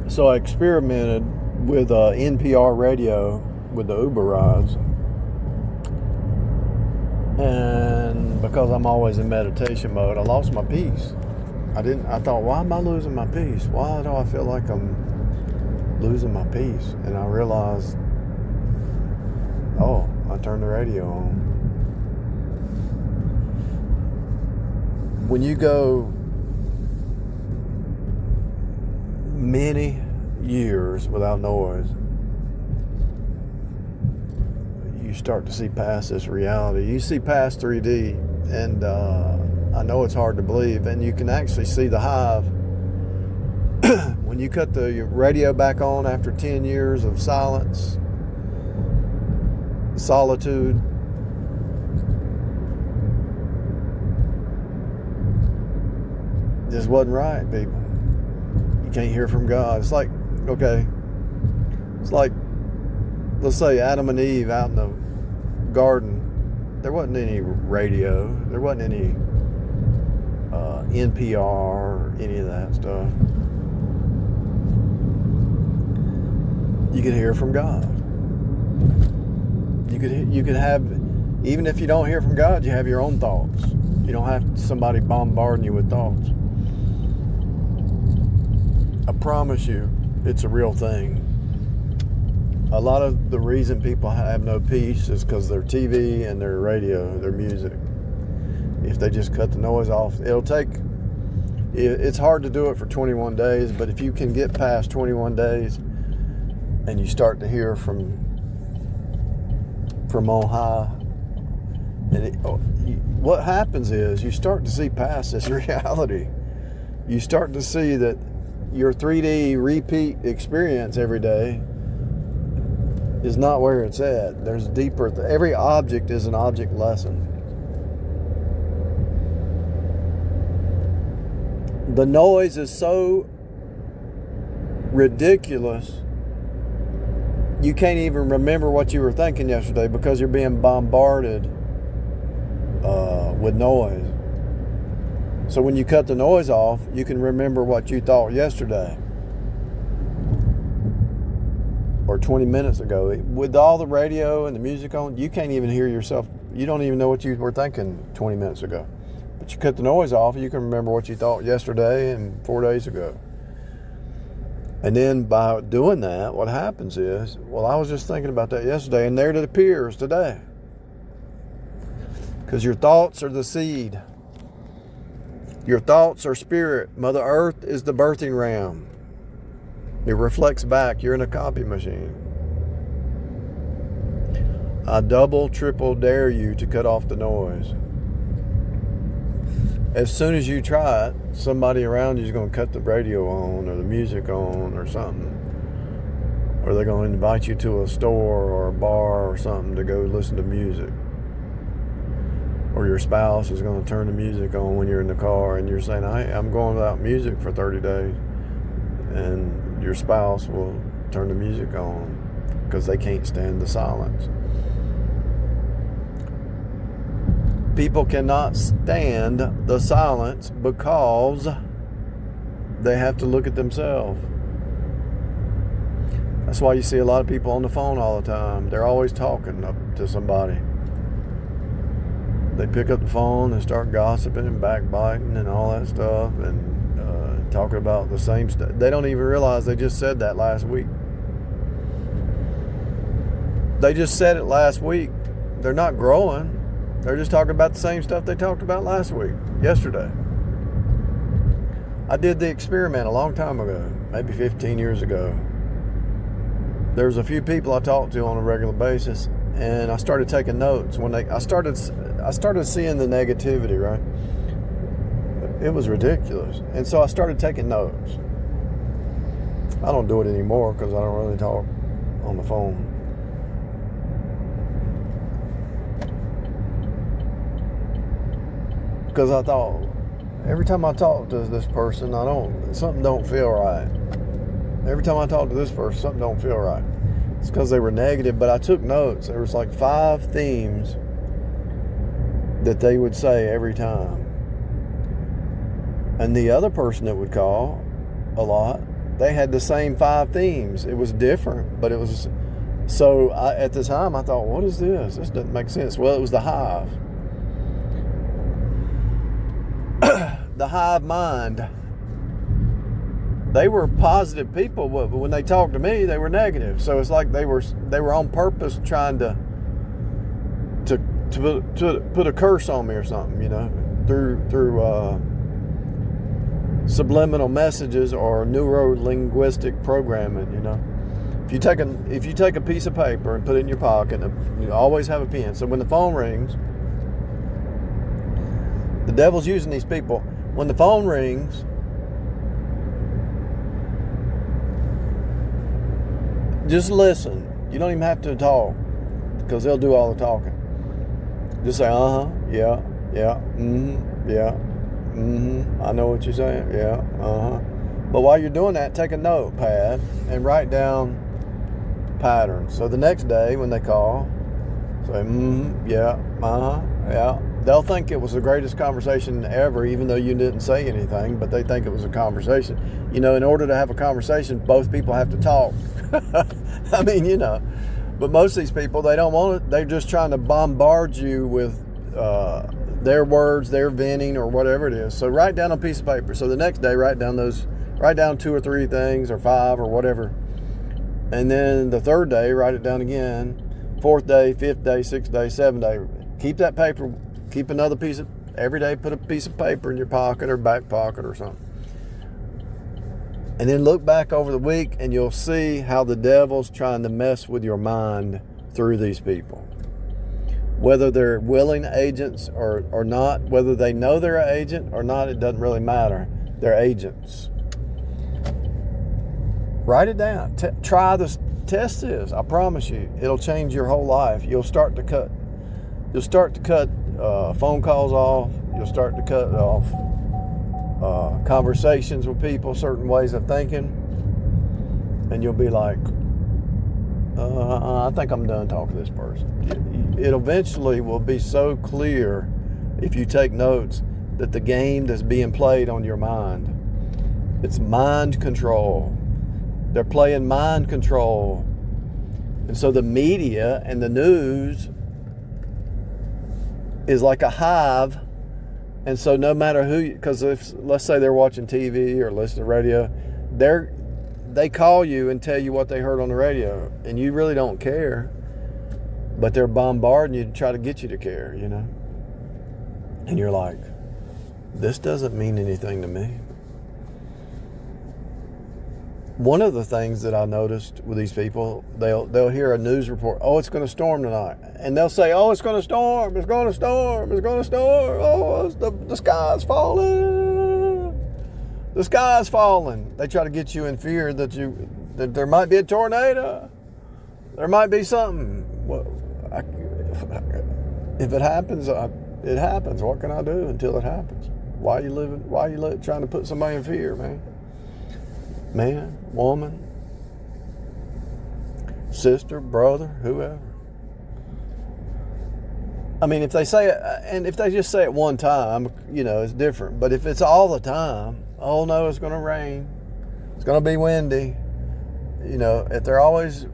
So I experimented with NPR radio with the Uber rides. And because I'm always in meditation mode, I lost my peace. I thought, why am I losing my peace? Why do I feel like I'm losing my peace? And I realized, oh, I turned the radio on. When you go many years without noise, you start to see past this reality. You see past 3D, and I know it's hard to believe, and you can actually see the hive. When you cut the radio back on after 10 years of silence, solitude, this wasn't right, people. You can't hear from God. It's like, let's say Adam and Eve out in the garden. There wasn't any radio. There wasn't any NPR or any of that stuff. You could hear from God. You could have, even if you don't hear from God, you have your own thoughts. You don't have somebody bombarding you with thoughts. I promise you, it's a real thing. A lot of the reason people have no peace is because their TV and their radio, their music. If they just cut the noise off, it's hard to do it for 21 days, but if you can get past 21 days and you start to hear from on high, and what happens is you start to see past this reality. You start to see that your 3D repeat experience every day is not where it's at. There's deeper. Every object is an object lesson. The noise is so ridiculous, you can't even remember what you were thinking yesterday because you're being bombarded with noise. So when you cut the noise off, you can remember what you thought yesterday or 20 minutes ago. With all the radio and the music on, you can't even hear yourself. You don't even know what you were thinking 20 minutes ago. But you cut the noise off, you can remember what you thought yesterday and 4 days ago. And then by doing that, what happens is, well, I was just thinking about that yesterday, and there it appears today. Because your thoughts are the seed. Your thoughts are spirit. Mother Earth is the birthing ram. It reflects back. You're in a copy machine. I double, triple dare you to cut off the noise. As soon as you try it, somebody around you is going to cut the radio on or the music on or something. Or they're going to invite you to a store or a bar or something to go listen to music. Or your spouse is going to turn the music on when you're in the car and you're saying, I'm going without music for 30 days. And your spouse will turn the music on because they can't stand the silence. People cannot stand the silence because they have to look at themselves. That's why you see a lot of people on the phone all the time. They're always talking to somebody. They pick up the phone and start gossiping and backbiting and all that stuff and talking about the same stuff. They don't even realize they just said that last week. They just said it last week. They're not growing. They're just talking about the same stuff they talked about yesterday. I did the experiment a long time ago, maybe 15 years ago. There's a few people I talked to on a regular basis, and I started taking notes. I started seeing the negativity, right? It was ridiculous. And so I started taking notes. I don't do it anymore because I don't really talk on the phone. Because I thought, every time I talk to this person, something don't feel right. Every time I talk to this person, something don't feel right. It's because they were negative, but I took notes. There was like 5 themes that they would say every time. And the other person that would call a lot they had the same 5 themes. It was different, but it was. So at the time, I thought, what is this? This doesn't make sense. Well, it was the hive. The hive mind. They were positive people, but when they talked to me, they were negative. So it's like they were on purpose trying to put a curse on me or something, through subliminal messages or neuro-linguistic programming, If you take a piece of paper and put it in your pocket, you always have a pen. So when the phone rings, the devil's using these people. When the phone rings, just listen. You don't even have to talk, because they'll do all the talking. Just say, yeah, yeah, I know what you're saying, yeah, But while you're doing that, take a notepad and write down patterns. So the next day when they call, say, yeah, yeah. They'll think it was the greatest conversation ever, even though you didn't say anything, but they think it was a conversation. In order to have a conversation, both people have to talk. I mean, but most of these people, they don't want it. They're just trying to bombard you with their words, their venting, or whatever it is. So write down a piece of paper. So the next day, write down 2 or 3 things, or 5, or whatever. And then the third day, write it down again. 4th day, 5th day, 6th day, 7th day. Keep that paper. Keep another piece of, every day put a piece of paper in your pocket or back pocket or something. And then look back over the week and you'll see how the devil's trying to mess with your mind through these people. Whether they're willing agents or not, whether they know they're an agent or not, it doesn't really matter. They're agents. Write it down. Try this. Test this. I promise you, it'll change your whole life. You'll start to cut phone calls off. You'll start to cut off conversations with people, certain ways of thinking, and you'll be like, I think I'm done talking to this person. It eventually will be so clear, if you take notes, that the game that's being played on your mind, it's mind control. They're playing mind control. And so the media and the news is like a hive. And so no matter who, because if, let's say they're watching TV or listening to radio, they call you and tell you what they heard on the radio, and you really don't care, but they're bombarding you to try to get you to care, And you're like, this doesn't mean anything to me. One of the things that I noticed with these people, they'll hear a news report, oh, it's going to storm tonight. And they'll say, oh, it's going to storm, it's going to storm, it's going to storm. Oh, the sky's falling. The sky's falling. They try to get you in fear that there might be a tornado. There might be something. If it happens, it happens. What can I do until it happens? Why are you trying to put somebody in fear, man? Man, woman, sister, brother, whoever. I mean, if they say it, and if they just say it one time, it's different. But if it's all the time, oh no, it's going to rain, it's going to be windy, if they're always,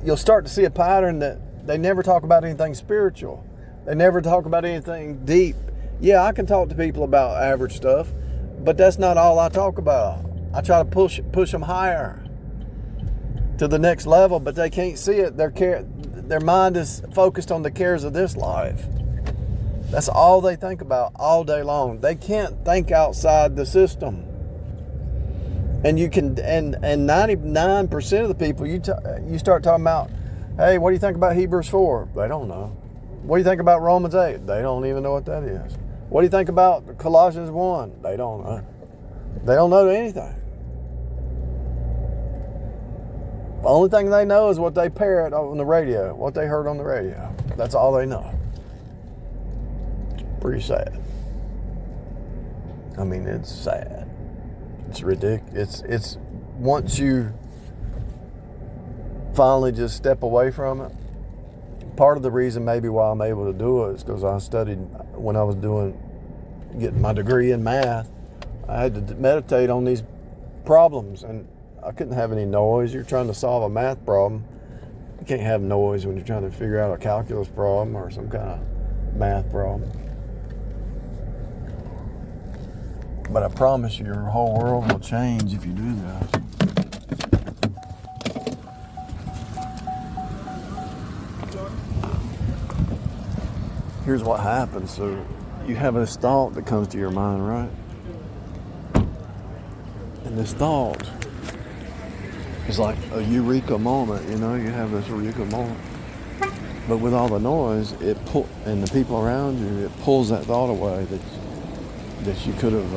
you'll start to see a pattern that they never talk about anything spiritual. They never talk about anything deep. Yeah, I can talk to people about average stuff, but that's not all I talk about. I try to push them higher to the next level, but they can't see it. Their mind is focused on the cares of this life. That's all they think about all day long. They can't think outside the system. And you can, and 99% of the people you start talking about, hey, what do you think about Hebrews 4? They don't know. What do you think about Romans 8? They don't even know what that is. What do you think about Colossians 1? They don't know. They don't know anything. The only thing they know is what they parrot on the radio, what they heard on the radio. That's all they know. It's pretty sad. I mean, it's sad. It's ridiculous. It's once you finally just step away from it. Part of the reason maybe why I'm able to do it is because I studied when I was getting my degree in math. I had to meditate on these problems, and I couldn't have any noise. You're trying to solve a math problem. You can't have noise when you're trying to figure out a calculus problem or some kind of math problem. But I promise you, your whole world will change if you do this. Here's what happens. So you have this thought that comes to your mind, right? And this thought is like a eureka moment, you know? You have this eureka moment. But with all the noise, and the people around you, it pulls that thought away that you could have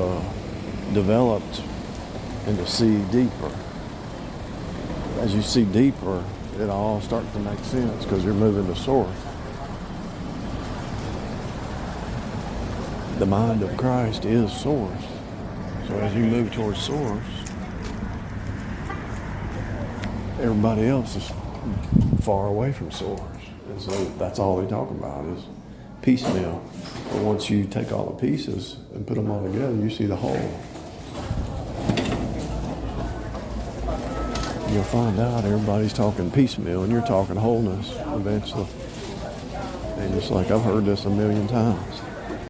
developed and to see deeper. As you see deeper, it all starts to make sense because you're moving to source. The mind of Christ is source. So as you move towards source, everybody else is far away from source. And so that's all they talk about is piecemeal. But once you take all the pieces and put them all together, you see the whole. You'll find out everybody's talking piecemeal and you're talking wholeness eventually. And it's like, I've heard this a million times.